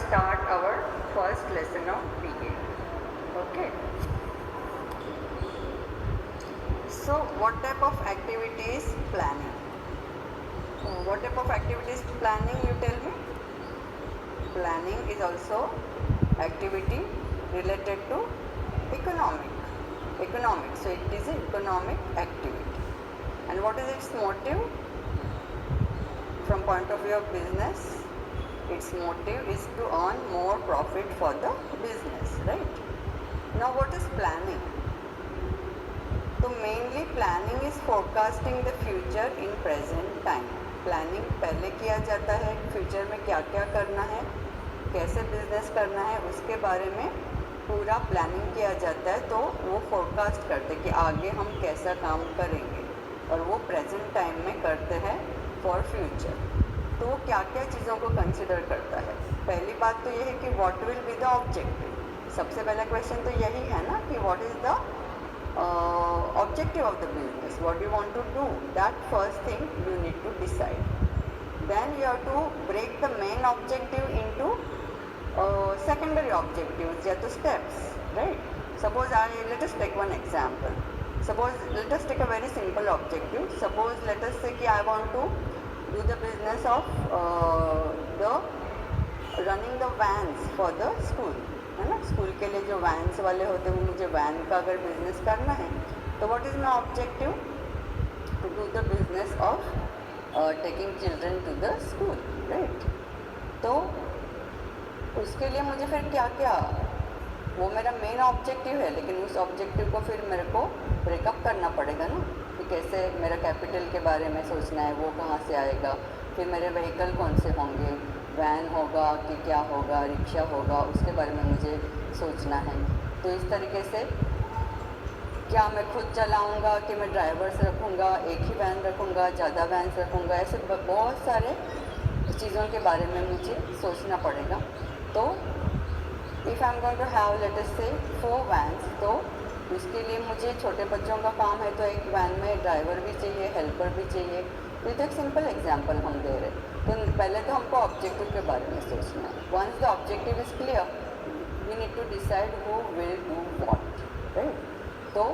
start our first lesson of PA. Okay. So what type of activity is planning? What type of activity is planning, you tell me? Planning is also activity related to economics. So it is an economic activity. And what is its motive? From point of view of business, its motive is to earn more profit for the business, right? Now what is planning? So mainly planning is forecasting the future in present time. Planning पहले किया जाता है, future में क्या क्या करना है, कैसे बिजनेस करना है, उसके बारे में पूरा प्लानिंग किया जाता है. तो वो फोरकास्ट करते कि आगे हम कैसा काम करेंगे, और वो प्रेजेंट टाइम में करते हैं फॉर फ्यूचर. तो वो क्या क्या चीज़ों को कंसिडर करता है. पहली बात तो ये है कि what will be the objective. सबसे पहला क्वेश्चन तो यही है ना कि what is the objective of the business, what you want to do. That first thing you need to decide. Then you have to break the main objective into secondary objectives, या तो steps, right? Suppose let us take one example. Suppose let us take a very simple objective. Suppose let us say कि I want to do the business of the running the vans for the school, है ना. School के लिए जो vans वाले होते हैं, मुझे वैन का अगर बिजनेस करना है तो what is my objective? To do the business of taking children to the school, right. तो उसके लिए मुझे फिर क्या क्या, वो मेरा मेन ऑब्जेक्टिव है, लेकिन उस ऑब्जेक्टिव को फिर मेरे को ब्रेकअप करना पड़ेगा ना, कि कैसे मेरा कैपिटल के बारे में सोचना है, वो कहाँ से आएगा, फिर मेरे व्हीकल कौन से होंगे, वैन होगा कि क्या होगा, रिक्शा होगा, उसके बारे में मुझे सोचना है. तो इस तरीके से क्या मैं खुद चलाऊंगा कि मैं ड्राइवर्स रखूंगा, एक ही वैन रखूंगा, ज़्यादा वैन्स रखूंगा, ऐसे बहुत सारे चीज़ों के बारे में मुझे सोचना पड़ेगा. तो if I am going to have let us से 4 वैन्स, तो उसके लिए मुझे छोटे बच्चों का काम है, तो एक वैन में ड्राइवर भी चाहिए, हेल्पर भी चाहिए. तो ये तो एक सिंपल एग्जांपल हम दे रहे हैं. तो पहले तो हमको ऑब्जेक्टिव के बारे में सोचना है. Once the objective is clear, we need to decide who will do what, right. तो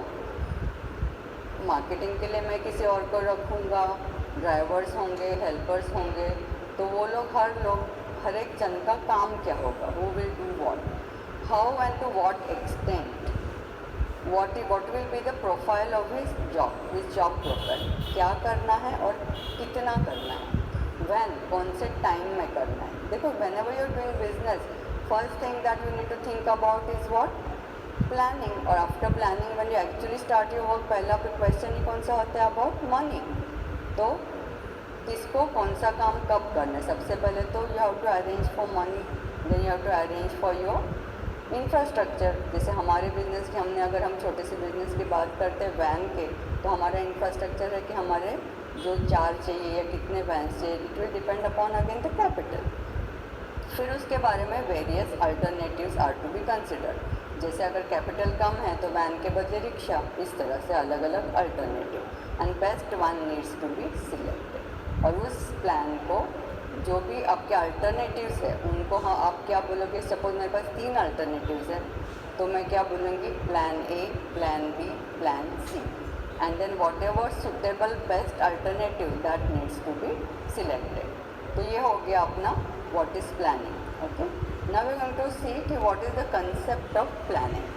मार्केटिंग के लिए मैं किसी और को रखूँगा, ड्राइवर्स होंगे, हेल्पर्स होंगे, तो वो लोग हर एक जन का काम क्या होगा, who will do what, how and to what extent, what will be the profile of his job profile, क्या करना है और कितना करना है, when, कौन से टाइम में करना है. देखो, whenever you are doing business, first thing that you need to think about is what? Planning. और after planning, when you actually start your work, पहला क्वेश्चन ही कौन सा होता है? about money. तो किसको कौन सा काम कब करना है. सबसे पहले तो you have to arrange for money, then you have to arrange for your infrastructure. जैसे हमारे बिजनेस की, हमने अगर हम छोटे से बिजनेस की बात करते हैं वैन के, तो हमारा इंफ्रास्ट्रक्चर है कि हमारे जो चार्ज चाहिए या कितने वैन्स चाहिए, it will depend upon again the capital. फिर उसके बारे में various alternatives are to be considered. जैसे अगर कैपिटल कम है तो वैन के बदले रिक्शा, इस तरह से अलग अलग alternative. And best one needs to be selected. और उस प्लान को, जो भी आपके अल्टरनेटिव्स है उनको, हाँ आप क्या बोलोगे. सपोज मेरे पास 3 अल्टरनेटिव्स हैं, तो मैं क्या बोलूँगी? Plan A, plan B, plan C. And then whatever suitable best alternative that needs to be selected. तो ये हो गया अपना what is planning. Okay, now we going to see कि what is the concept of planning.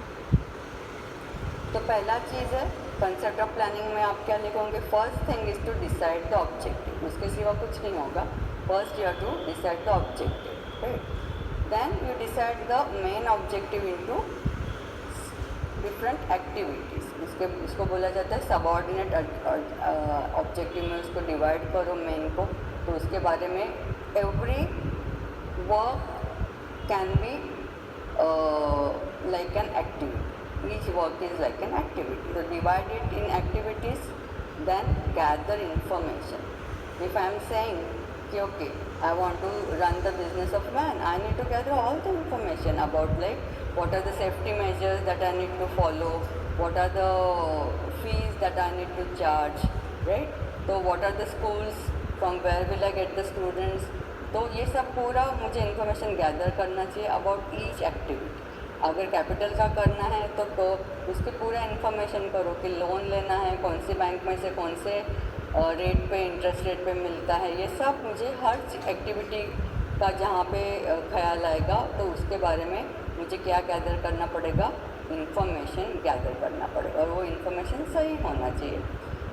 तो पहला चीज़ है concept of planning में आप क्या लिखोगे? First thing is to decide the objective. उसके सिवा कुछ नहीं होगा. First you have to decide the objective, right? Then you decide the main objective into different activities. उसको बोला जाता है सबऑर्डिनेट ऑब्जेक्टिव में उसको डिवाइड करो मेन को. तो उसके बारे में every work can be like an activity. Each work is like an activity. तो divide it in activities, then gather information. If I am saying okay, I want to run the business of van, I need to gather all the information about like what are the safety measures that I need to follow, what are the fees that I need to charge, right? So what are the schools, from where will I get the students, तो ये सब पूरा मुझे information gather करना चाहिए about each activity. अगर capital का करना है तो उसकी पूरा इन्फॉर्मेशन करो कि लोन लेना है, कौन से बैंक में से कौन से रेट पे, इंटरेस्ट रेट पे मिलता है, ये सब मुझे हर एक्टिविटी का जहाँ पे ख्याल आएगा तो उसके बारे में मुझे क्या गैदर करना पड़ेगा, इन्फॉर्मेशन गैदर करना पड़ेगा, और वो इन्फॉर्मेशन सही होना चाहिए।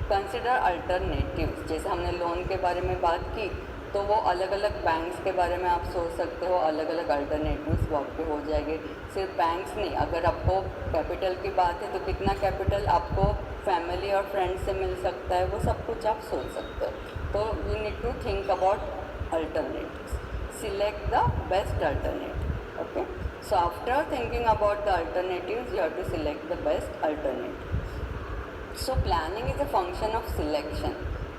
कंसिडर अल्टरनेटिव्स, जैसे हमने लोन के बारे में बात की तो वो अलग अलग बैंक्स के बारे में आप सोच सकते हो, अलग अलग अल्टरनेटिव्स वो आपके हो जाएंगे। सिर्फ बैंक्स नहीं, अगर आपको कैपिटल की बात है तो कितना कैपिटल आपको फैमिली और फ्रेंड्स से मिल सकता है, वो सब कुछ आप सोच सकते हो। तो you need to think about alternatives, select the best alternative. Okay, so after thinking about the alternatives you have to select the best alternative. So planning is a function of selection.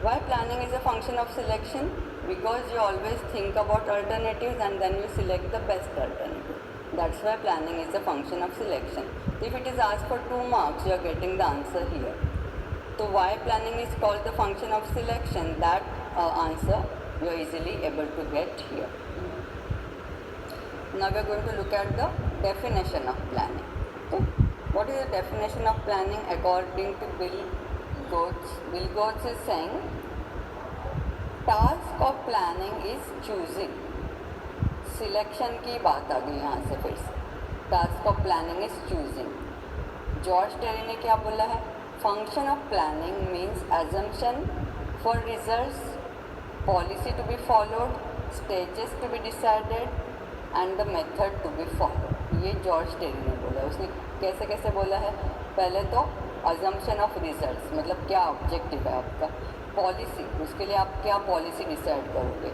Why planning is a function of selection? Because you always think about alternatives and then you select the best alternative. That's why planning is a function of selection. If it is asked for 2 marks, you are getting the answer here. So why planning is called the function of selection? That answer you are easily able to get here. Now we are going to look at the definition of planning. So what is the definition of planning according to Bill Gates? Bill Gates is saying task of planning is choosing. Selection की बात आ गई यहाँ से फिर से। Task of planning is choosing. George Terry ने क्या बोला है? Function of planning means assumption for results, policy to be followed, stages to be decided and the method to be followed. ये जॉर्ज टेरी ने बोला। उसने कैसे कैसे बोला है? पहले तो अजम्पशन ऑफ रिजल्ट्स, मतलब क्या ऑब्जेक्टिव है आपका, पॉलिसी, उसके लिए आप क्या पॉलिसी डिसाइड करोगे,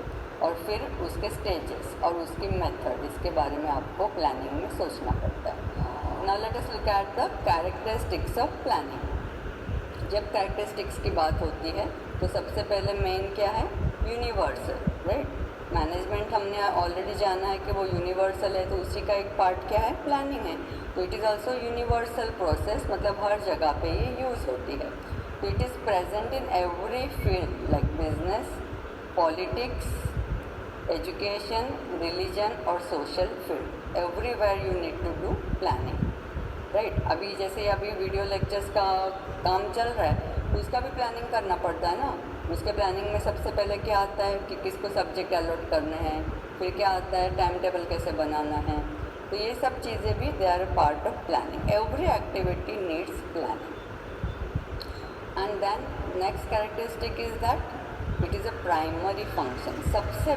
और फिर उसके स्टेजेस और उसकी मेथड, इसके बारे में आपको प्लानिंग में सोचना पड़ता है। Now let us look at the characteristics of planning. जब कैरेक्टरिस्टिक्स की बात होती है तो सबसे पहले मेन क्या है? Universal, right. मैनेजमेंट हमने ऑलरेडी जाना है कि वो यूनिवर्सल है, तो उसी का एक पार्ट क्या है? प्लानिंग है। तो it is also universal process, मतलब हर जगह पे ये यूज़ होती है। तो it is present in every field like business, politics, education, religion और social field. Everywhere you need to do planning, right. अभी जैसे अभी वीडियो लेक्चर्स का काम चल रहा है, उसका भी प्लानिंग करना पड़ता है ना। उसके प्लानिंग में सबसे पहले क्या आता है कि किसको सब्जेक्ट अलॉट करने हैं, फिर क्या आता है टाइम टेबल कैसे बनाना है। तो ये सब चीज़ें भी they are part of planning. Every activity needs planning. And then next characteristic is that it is a primary function. सबसे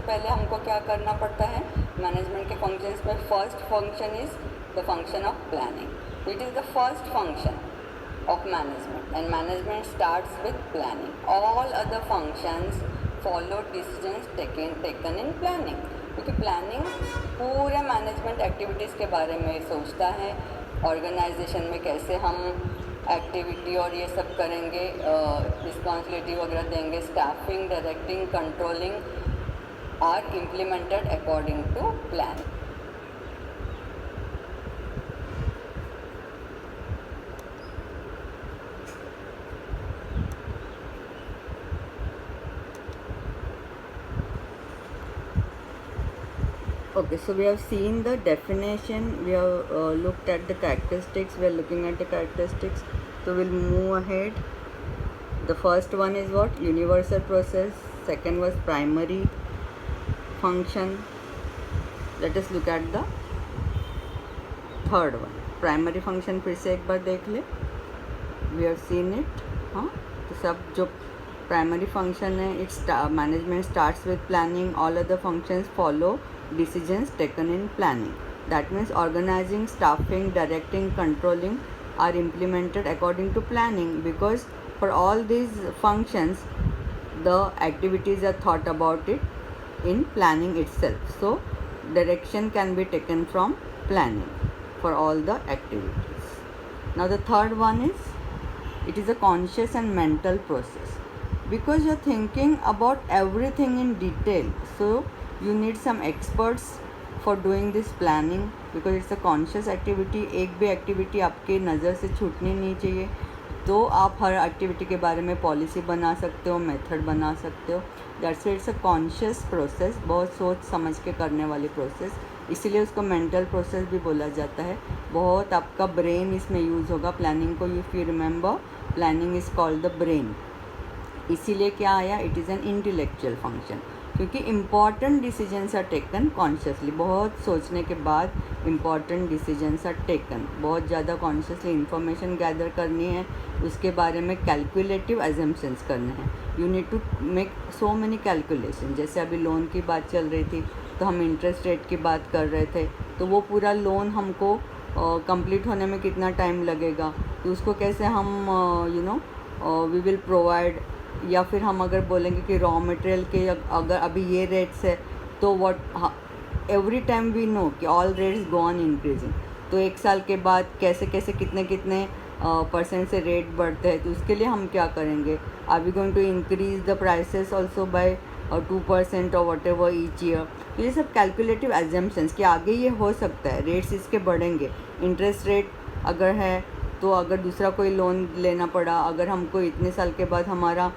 पहले हमको क्या करना पड़ता है? मैनेजमेंट के फंक्शंस में first function is the function of planning. It is the first function of management, and management starts with planning. All other functions follow decisions taken in planning, क्योंकि प्लानिंग पूरे मैनेजमेंट एक्टिविटीज़ के बारे में सोचता है। Organisation में कैसे हम एक्टिविटी और ये सब करेंगे, रिस्पॉन्सिबिलिटी वगैरह देंगे, staffing, directing, controlling are implemented according to plan. Okay, so we have seen the definition, we have looked at the characteristics, we are looking at the characteristics, so we'll move ahead. The first one is what? Universal process. Second was primary function. Let us look at the third one. Primary function फिर से एक बार देख ले. We have seen it. हाँ, तो सब जो primary function है, it's management starts with planning. All other functions follow decisions taken in planning. That means organizing, staffing, directing, controlling are implemented according to planning, because for all these functions the activities are thought about it in planning itself. So direction can be taken from planning for all the activities. Now the third one is, it is a conscious and mental process, because you are thinking about everything in detail. So you need some experts for doing this planning, because it's a conscious activity. एक भी activity आपके नज़र से छूटनी नहीं चाहिए, तो आप हर activity के बारे में पॉलिसी बना सकते हो, मेथड बना सकते हो। That's it's a conscious process, बहुत सोच समझ के करने वाली प्रोसेस, इसीलिए उसको मेंटल प्रोसेस भी बोला जाता है। बहुत आपका ब्रेन इसमें यूज़ होगा प्लानिंग को। If you remember, planning is called the brain. इसीलिए क्या आया, it is an intellectual function, क्योंकि important decisions are taken consciously. बहुत सोचने के बाद इम्पॉर्टेंट डिसीजंस आर टेकन, बहुत ज़्यादा कॉन्शियसली इंफॉर्मेशन गैदर करनी है, उसके बारे में कैलकुलेटिव एजम्पशंस करने हैं। You need to make so many calculation. जैसे अभी लोन की बात चल रही थी, तो हम इंटरेस्ट रेट की बात कर रहे थे, तो वो पूरा लोन हमको कंप्लीट होने में कितना टाइम लगेगा, तो उसको कैसे हम वी विल प्रोवाइड। या फिर हम अगर बोलेंगे कि रॉ मटेरियल के अगर अभी ये रेट्स है, तो what every time we know कि all rates go on increasing, तो एक साल के बाद कैसे कैसे कितने कितने परसेंट से रेट बढ़ते हैं, तो उसके लिए हम क्या करेंगे, are we going to increase the prices also by 2% और वट एवर ईच ईयर। तो ये सब कैलकुलेटिव एजम्पशंस कि आगे ये हो सकता है, रेट्स इसके बढ़ेंगे। इंटरेस्ट रेट अगर है, तो अगर दूसरा कोई लोन लेना पड़ा, अगर हमको इतने साल के बाद हमारा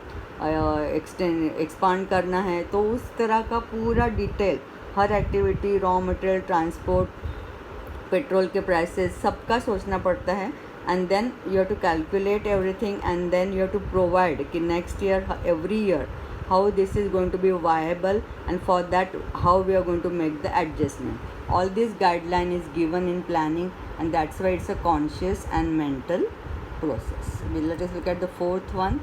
एक्सपांड करना है, तो उस तरह का पूरा डिटेल, हर activity, raw material, transport, petrol के प्राइसेस, सबका सोचना पड़ता है। And then you have to calculate everything, and then you have to provide कि next year, every year, how this is going to be viable, and for that how we are going to make the adjustment. All this guideline is given in planning, and that's why it's a conscious and mental process. Let us look at the fourth one.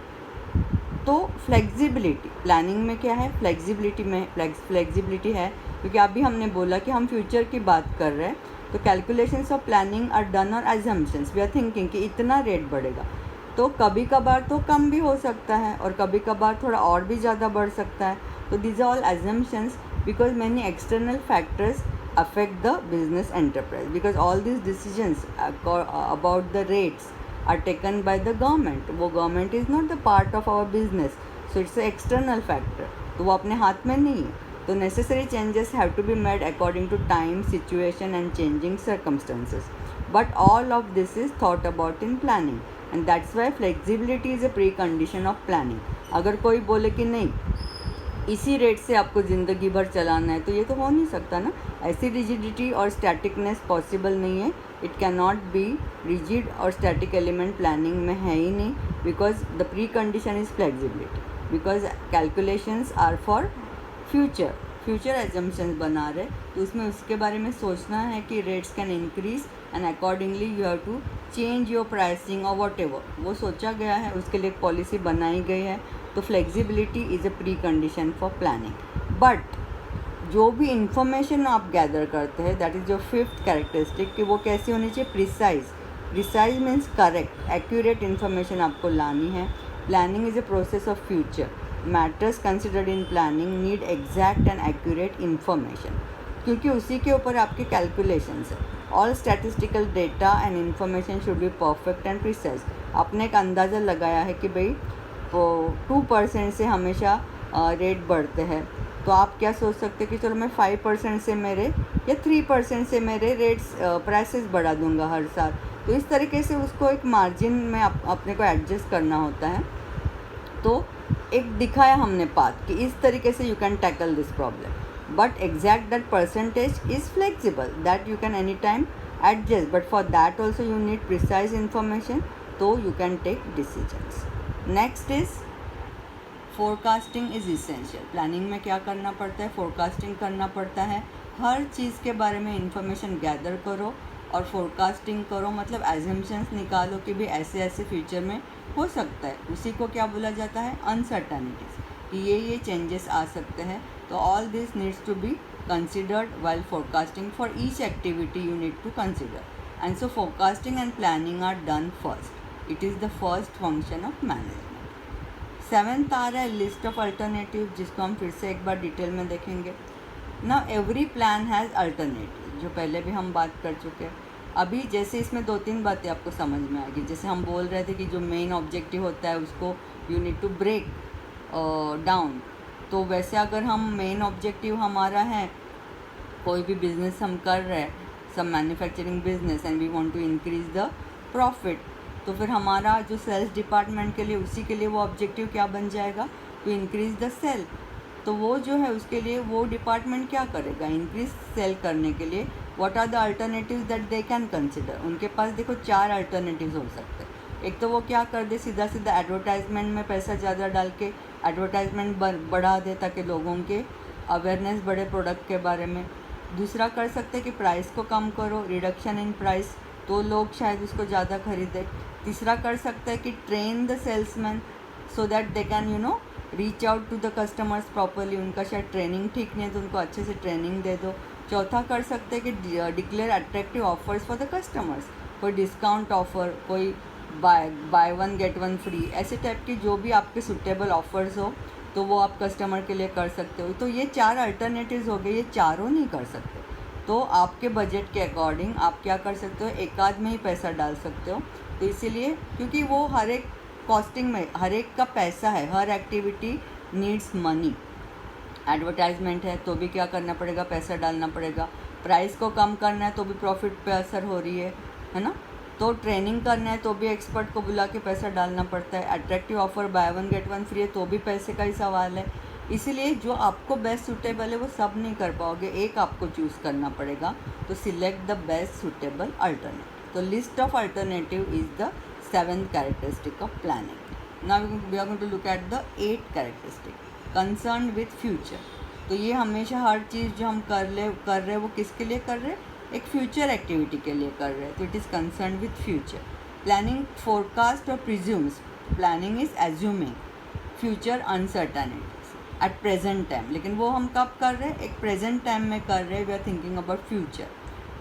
तो flexibility, planning में क्या है, flexibility में flexibility है, क्योंकि अभी हमने बोला कि हम फ्यूचर की बात कर रहे हैं, तो calculations of planning are done on assumptions. We are thinking कि इतना रेट बढ़ेगा, तो कभी कभार तो कम भी हो सकता है और कभी कभार थोड़ा और भी ज़्यादा बढ़ सकता है। तो these are all assumptions because many external factors affect the business enterprise, because all these decisions about the rates are taken by the government. वो government is not the part of our business, so it's an external factor, तो वो अपने हाथ में नहीं है. तो necessary changes have to be made according to time, situation and changing circumstances, but all of this is thought about in planning, and that's why flexibility is a precondition of planning. अगर कोई बोले कि नहीं इसी rate से आपको ज़िंदगी भर चलाना है, तो ये तो हो नहीं सकता ना. ऐसी रिजिडिटी और स्टैटिकनेस पॉसिबल नहीं है. It can not be rigid और स्टैटिक एलिमेंट प्लानिंग में है ही नहीं, because the pre condition is flexibility, because calculations are for future assumptions बना रहे, तो उसमें उसके बारे में सोचना है कि rates can increase and accordingly you have to change your pricing और वॉट एवर. वो सोचा गया है, उसके लिए एक पॉलिसी बनाई गई है. तो flexibility is a pre condition for planning. But जो भी इंफॉर्मेशन आप गैदर करते हैं, that is your fifth characteristic, कि वो कैसी होनी चाहिए, precise means correct, accurate information आपको लानी है. Planning is a process of future. Matters considered in planning need exact and accurate information, क्योंकि उसी के ऊपर आपके कैलकुलेशंस है. All statistical data and information should be perfect and precise. आपने एक अंदाज़ा लगाया है कि भाई 2% से हमेशा रेट बढ़ते हैं, तो आप क्या सोच सकते हैं कि चलो मैं 5% से मेरे या 3% से मेरे रेट्स प्राइसेस बढ़ा दूंगा हर साल. तो इस तरीके से उसको एक मार्जिन में अपने को एडजस्ट करना होता है. तो एक दिखाया हमने पाथ कि इस तरीके से you can tackle this problem, but exact that percentage is flexible, that you can any time adjust, but for that also you need precise information, तो you can take decisions. Next is forecasting is essential. Planning में क्या करना पड़ता है, forecasting करना पड़ता है. हर चीज़ के बारे में इंफॉर्मेशन गैदर करो और फोरकास्टिंग करो, मतलब एजम्पशंस निकालो कि भी ऐसे ऐसे फ्यूचर में हो सकता है. उसी को क्या बोला जाता है, अनसर्टनिटीज़, कि ये चेंजेस आ सकते हैं. तो all this needs to be considered while forecasting. For each activity you need to consider, and so forecasting and planning are done first. It is the first function of management. 7th आ रहा है list of alternative, जिसको हम फिर से एक बार detail में देखेंगे. Now every plan has alternative, जो पहले भी हम बात कर चुके हैं. अभी जैसे इसमें 2-3 बातें आपको समझ में आएगी. जैसे हम बोल रहे थे कि जो मेन ऑब्जेक्टिव होता है उसको you need to break down. तो वैसे अगर हम मेन ऑब्जेक्टिव हमारा है, कोई भी बिज़नेस हम कर रहे हैं, some manufacturing business, and we want to increase the profit, तो फिर हमारा जो सेल्स डिपार्टमेंट के लिए, उसी के लिए वो ऑब्जेक्टिव क्या बन जाएगा, टू इंक्रीज द सेल। तो वो जो है उसके लिए वो डिपार्टमेंट क्या करेगा, इंक्रीज सेल करने के लिए what are the alternatives that they can consider. उनके पास देखो 4 अल्टरनेटिव्स हो सकते हैं। एक तो वो क्या कर दे, सीधा सीधा एडवर्टाइजमेंट में पैसा ज़्यादा डाल के एडवर्टाइजमेंट बढ़ा दे ताकि लोगों के अवेयरनेस बढ़े प्रोडक्ट के बारे में। दूसरा कर सकते हैं कि प्राइस को कम करो, रिडक्शन इन प्राइस, तो लोग शायद उसको ज़्यादा खरीदें। तीसरा कर सकते हैं कि train the salesman so that they can reach out to the customers properly. उनका शायद ट्रेनिंग ठीक नहीं है तो उनको अच्छे से ट्रेनिंग दे दो। चौथा कर सकते हैं कि declare attractive offers for the customers, कोई डिस्काउंट ऑफ़र, कोई by one get one free, ऐसे टाइप की जो भी आपके सुटेबल ऑफर्स हो तो वो आप कस्टमर के लिए कर सकते हो। तो ये 4 अल्टरनेटिव्स हो गए, ये चारों नहीं कर सकते। तो आपके बजट के अकॉर्डिंग आप क्या कर सकते हो, एक आध में ही पैसा डाल सकते हो। तो इसीलिए क्योंकि वो हर एक कॉस्टिंग में हर एक का पैसा है, हर एक्टिविटी नीड्स मनी। एडवर्टाइजमेंट है तो भी क्या करना पड़ेगा, पैसा डालना पड़ेगा। प्राइस को कम करना है तो भी प्रॉफिट पे असर हो रही है ना। तो ट्रेनिंग करना है तो भी एक्सपर्ट को बुला के पैसा डालना पड़ता है। Attractive offer by one get one free है तो भी पैसे का ही सवाल है। इसीलिए जो आपको बेस्ट सूटेबल है वो सब नहीं कर पाओगे, एक आपको चूज़ करना पड़ेगा। तो select the best suitable alternative. तो list of alternative is the 7th characteristic of planning. Now we are going to look at the 8th characteristic, concerned with future. तो ये हमेशा हर चीज़ जो हम कर रहे वो किसके लिए कर रहे हैं, एक फ्यूचर एक्टिविटी के लिए कर रहे हैं। तो it is concern with future. Planning forecast और presumes, planning is assuming future uncertainties at present time. लेकिन वो हम कब कर रहे हैं, एक प्रेजेंट टाइम में कर रहे हैं। We are thinking about future.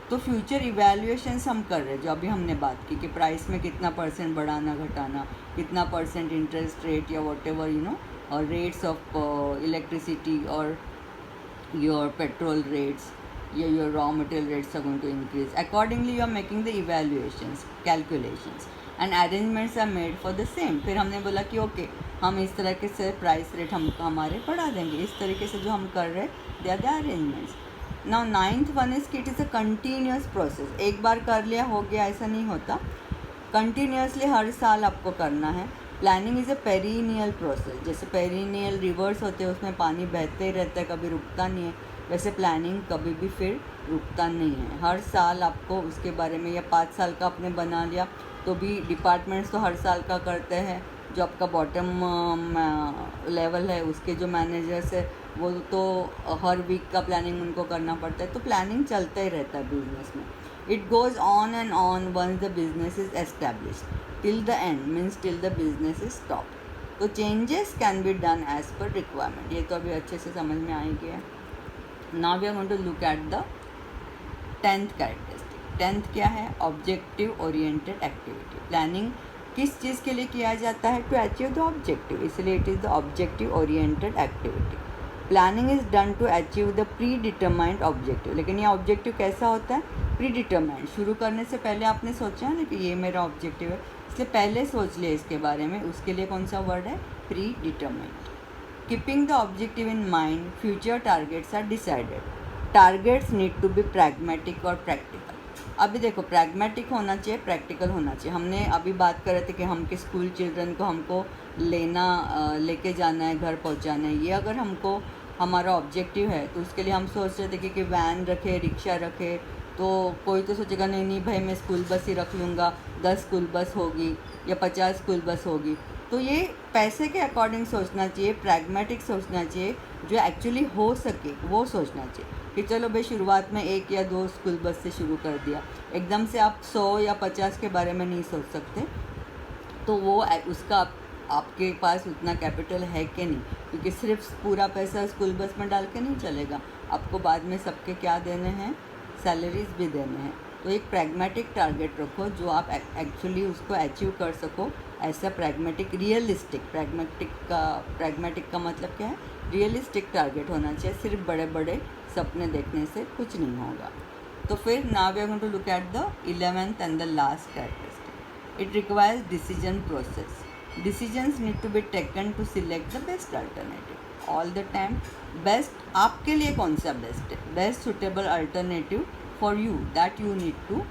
तो फ्यूचर इवैल्यूएशंस हम कर रहे हैं, जो अभी हमने बात की कि प्राइस में कितना परसेंट बढ़ाना घटाना, कितना परसेंट इंटरेस्ट रेट या वॉट एवर और रेट्स ऑफ इलेक्ट्रिसिटी और योर पेट्रोल रेट्स या your raw material rates are going to increase. Accordingly you are making the evaluations, calculations and arrangements are made for the same. फिर हमने बोला कि okay हम इस तरह के से प्राइस रेट हम हमारे बढ़ा देंगे। इस तरीके से जो हम कर रहे हैं they are the arrangements. Now 9th one is कि it is a continuous process. एक बार कर लिया हो गया ऐसा नहीं होता, कंटिन्यूसली हर साल आपको करना है। Planning is a perennial process. जैसे पेरिनियल रिवर्स होते हैं उसमें पानी बहते ही रहता है, कभी रुकता नहीं है, वैसे प्लानिंग कभी भी फिर रुकता नहीं है। हर साल आपको उसके बारे में, या 5 साल का आपने बना लिया तो भी डिपार्टमेंट्स तो हर साल का करते हैं। जो आपका बॉटम लेवल है उसके जो मैनेजर्स है वो तो हर वीक का प्लानिंग उनको करना पड़ता है। तो प्लानिंग चलता ही रहता है बिजनेस में। It goes on and on once the business is established till the end, means till the business is stop. तो changes can be done as per requirement. ये तो अभी अच्छे से समझ में आ ही गया। Now we are going to look at the 10th characteristic. 10th क्या है, ऑब्जेक्टिव ओरिएंटेड एक्टिविटी। प्लानिंग किस चीज़ के लिए किया जाता है, टू अचीव द ऑब्जेक्टिव, इसलिए it is the objective oriented activity. Planning is done to achieve the pre determined objective. लेकिन ये ऑब्जेक्टिव कैसा होता है, प्री डिटरमाइंड। शुरू करने से पहले आपने सोचा ना कि ये मेरा ऑब्जेक्टिव है, इसलिए पहले सोच लिया इसके बारे में। उसके लिए कौन सा वर्ड है, pre determined. Keeping the objective in mind future targets are decided. Targets need to be pragmatic और प्रैक्टिकल। अभी देखो प्रैग्मेटिक होना चाहिए, प्रैक्टिकल होना चाहिए। हमने अभी बात कर रहे थे कि हम के स्कूल चिल्ड्रन को हमको लेके जाना है, घर पहुंचाना है। ये अगर हमको हमारा ऑब्जेक्टिव है तो उसके लिए हम सोच रहे थे कि वैन रखे, रिक्शा रखे। तो कोई तो सोचेगा नहीं नहीं भाई मैं स्कूल बस ही रख लूँगा, 10 स्कूल बस होगी या 50 स्कूल बस होगी। तो ये पैसे के अकॉर्डिंग सोचना चाहिए, प्रैग्मेटिक सोचना चाहिए, जो एक्चुअली हो सके वो सोचना चाहिए। कि चलो भाई शुरुआत में 1 या 2 स्कूल बस से शुरू कर दिया, एकदम से आप 100 या 50 के बारे में नहीं सोच सकते। तो वो उसका आपके पास उतना कैपिटल है कि नहीं, क्योंकि सिर्फ पूरा पैसा स्कूल बस में डाल के नहीं चलेगा। आपको बाद में सबके क्या देने हैं, सैलरीज भी देने हैं। तो एक प्रैग्मेटिक टारगेट रखो जो आप एक्चुअली उसको अचीव कर सको। ऐसा प्रैग्मेटिक, रियलिस्टिक, प्रैग्मेटिक का मतलब क्या है, रियलिस्टिक टारगेट होना चाहिए। सिर्फ बड़े बड़े सपने देखने से कुछ नहीं होगा। तो फिर now we are going to look at the 11th and the last characteristic. It requires decision process. Decisions need to be taken to select the best alternative all the time. Best आपके लिए कौन सा best है, best suitable alternative for you that you need to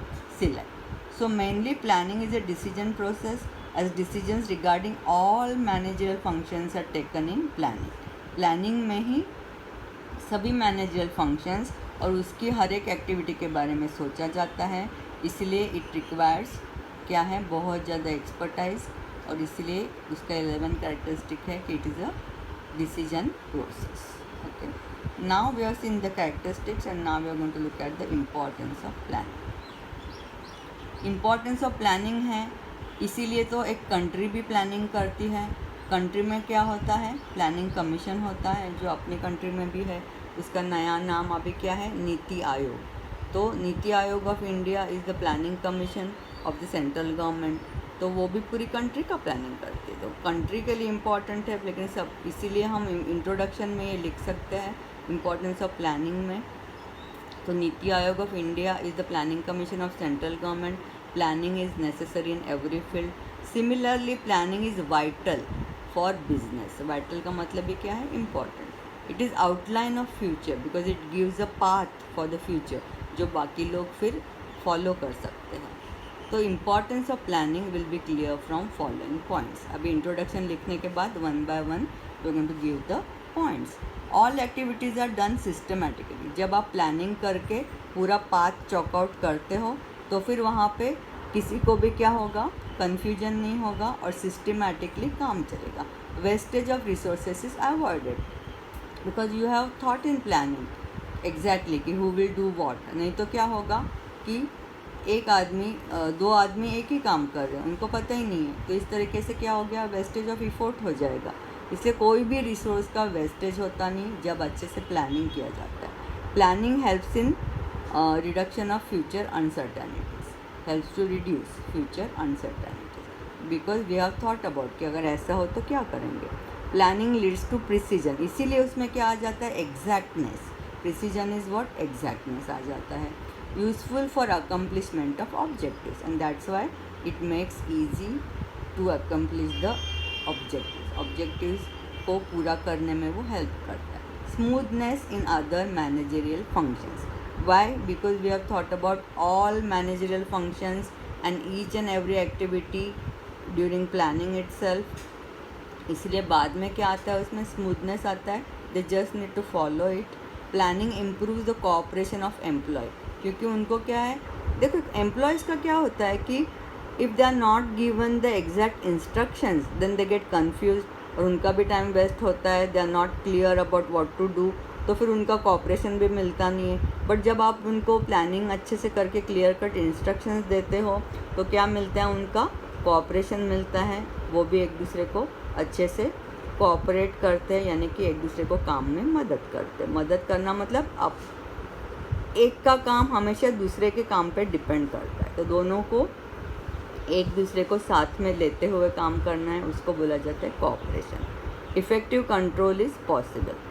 select. So mainly planning is a decision process as decisions regarding all managerial functions are taken in planning. Planning में ही सभी managerial functions और उसकी हर एक activity के बारे में सोचा जाता है, इसलिए इट रिक्वायर्स क्या है, बहुत ज़्यादा एक्सपर्टाइज, और इसलिए उसका 11 कैरेक्टरिस्टिक है कि it is a decision process. Okay, now we are seeing the characteristics and now we are going to look at the importance of planning. Importance of planning है, इसीलिए तो एक कंट्री भी प्लानिंग करती है. कंट्री में क्या होता है, प्लानिंग कमीशन होता है, जो अपनी कंट्री में भी है. उसका नया नाम अभी क्या है, नीति आयोग. तो NITI Aayog of India is the planning commission of the central government. तो वो भी पूरी कंट्री का प्लानिंग करती है. तो कंट्री के लिए इम्पॉर्टेंट है, लेकिन सब इसीलिए हम इंट्रोडक्शन में ये लिख सकते हैं इम्पॉर्टेंस ऑफ प्लानिंग में. तो NITI Aayog of India is the planning commission of central government. Planning is necessary in every field. Similarly planning is vital for business. Vital का मतलब भी क्या है, important. It is outline of future because it gives a path for the future, जो बाकी लोग फिर follow कर सकते हैं. तो importance of planning will be clear from following points. अभी इंट्रोडक्शन लिखने के बाद one by one we are going to give the points. All activities are done systematically. जब आप प्लानिंग करके पूरा पाथ चॉकआउट करते हो तो फिर वहाँ पे किसी को भी क्या होगा, कन्फ्यूजन नहीं होगा और सिस्टमेटिकली काम चलेगा. Wastage of resources is avoided because you have thought in planning exactly कि हु विल डू वॉट. नहीं तो क्या होगा कि एक आदमी दो आदमी एक ही काम कर रहे हैं, उनको पता ही नहीं है. तो इस तरीके से क्या हो गया, वेस्टेज ऑफ इफोर्ट हो जाएगा. इसलिए कोई भी रिसोर्स का वेस्टेज होता नहीं जब अच्छे से प्लानिंग किया जाता है. Planning helps in reduction of future uncertainties, helps to reduce future uncertainties because we have thought about कि अगर ऐसा हो तो क्या करेंगे. प्लानिंग लीड्स टू प्रिसीजन, इसीलिए उसमें क्या आ जाता है, exactness. Precision is what, exactness आ जाता है. Useful for accomplishment of objectives and that's why it makes easy to accomplish the objectives को पूरा करने में वो हेल्प करता है. Smoothness in other managerial functions. Why, because we have thought about all managerial functions and each and every activity during planning itself. इसलिए बाद में क्या आता है, उसमें स्मूथनेस आता है. They just need to follow it. Planning improve the cooperation of employ, क्योंकि उनको क्या है, देखो एम्प्लॉयज़ का क्या होता है कि if they are not given the exact instructions then they get confuse और उनका भी टाइम वेस्ट होता है. They are not clear about what to do, तो फिर उनका कोऑपरेशन भी मिलता नहीं है. बट जब आप उनको प्लानिंग अच्छे से करके क्लियर कट इंस्ट्रक्शंस देते हो तो क्या मिलता है, उनका कोऑपरेशन मिलता है. वो भी एक दूसरे को अच्छे से कोऑपरेट करते हैं, यानी कि एक दूसरे को काम में मदद करते हैं. मदद करना मतलब आप एक का काम हमेशा दूसरे के काम पे डिपेंड करता है, तो दोनों को एक दूसरे को साथ में लेते हुए काम करना है, उसको बोला जाता है cooperation. Effective control is possible.